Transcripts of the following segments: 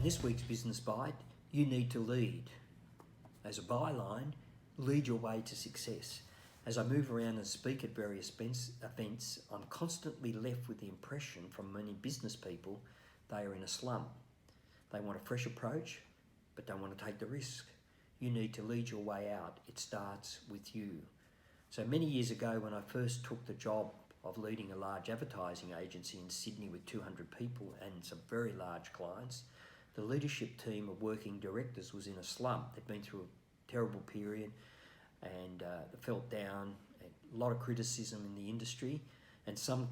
this week's Business Bite, you need to lead. As a byline, lead your way to success. As I move around and speak at various events, I'm constantly left with the impression from many business people they are in a slump. They want a fresh approach, but don't want to take the risk. You need to lead your way out. It starts with you. So many years ago, when I first took the job of leading a large advertising agency in Sydney with 200 people and some very large clients, the leadership team of working directors was in a slump. They'd been through a terrible period and they felt down, a lot of criticism in the industry, and some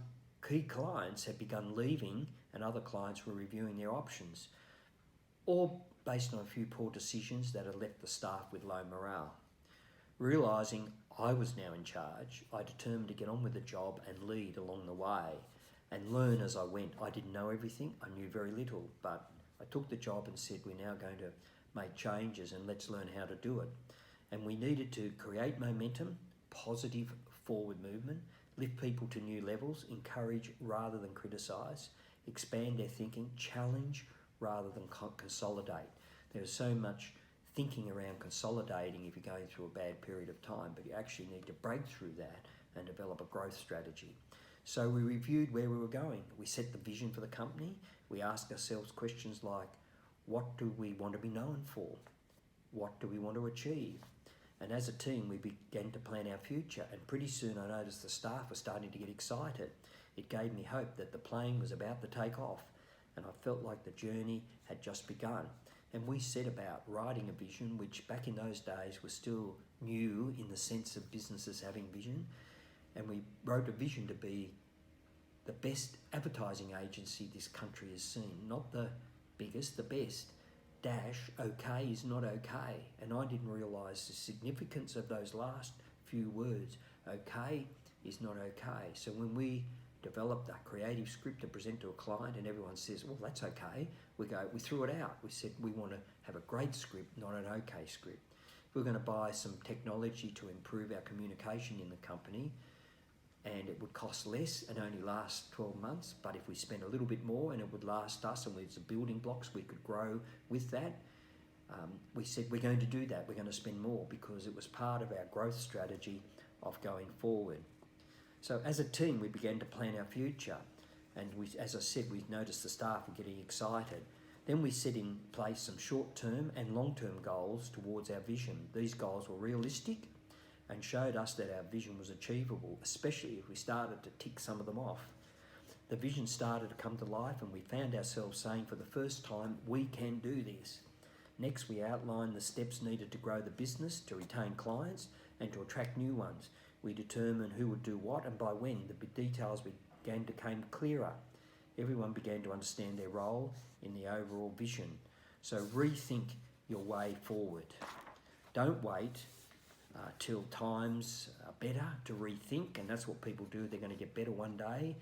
key clients had begun leaving and other clients were reviewing their options, all based on a few poor decisions that had left the staff with low morale. Realising I was now in charge, I determined to get on with the job and lead along the way and learn as I went. I didn't know everything, I knew very little, but I took the job and said, we're now going to make changes and let's learn how to do it. And we needed to create momentum, positive forward movement, lift people to new levels, encourage rather than criticise, expand their thinking, challenge rather than consolidate. There's so much thinking around consolidating if you're going through a bad period of time, but you actually need to break through that and develop a growth strategy. So we reviewed where we were going. We set the vision for the company. We asked ourselves questions like, what do we want to be known for? What do we want to achieve? And as a team, we began to plan our future, and pretty soon I noticed the staff were starting to get excited. It gave me hope that the plane was about to take off, and I felt like the journey had just begun. And we set about writing a vision, which back in those days was still new in the sense of businesses having vision. And we wrote a vision to be the best advertising agency this country has seen. Not the biggest, the best. Okay is not okay. And I didn't realise the significance of those last few words. Okay is not okay. So when we developed a creative script to present to a client and everyone says, well, that's okay, we threw it out. We said we want to have a great script, not an okay script. We're going to buy some technology to improve our communication in the company, and it would cost less and only last 12 months, but if we spent a little bit more and it would last us and with the building blocks we could grow with that, we said we're going to do that. We're going to spend more because it was part of our growth strategy of going forward. So as a team, we began to plan our future, and as I said, we noticed the staff were getting excited. Then we set in place some short-term and long-term goals towards our vision. These goals were realistic and showed us that our vision was achievable, especially if we started to tick some of them off. The vision started to come to life, and we found ourselves saying for the first time, we can do this. Next, we outlined the steps needed to grow the business, to retain clients, and to attract new ones. We determined who would do what and by when. The details began to become clearer. Everyone began to understand their role in the overall vision. So rethink your way forward. Don't wait till times are better to rethink, and that's what people do. They're going to get better one day.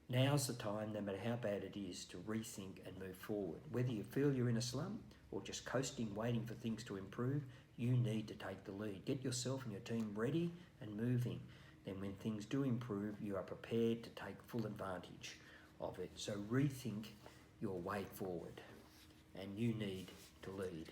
Now's the time, no matter how bad it is, to rethink and move forward. Whether you feel you're in a slump or just coasting, waiting for things to improve, you need to take the lead. Get yourself and your team ready and moving. Then when things do improve, you are prepared to take full advantage of it. So rethink your way forward, and you need to lead.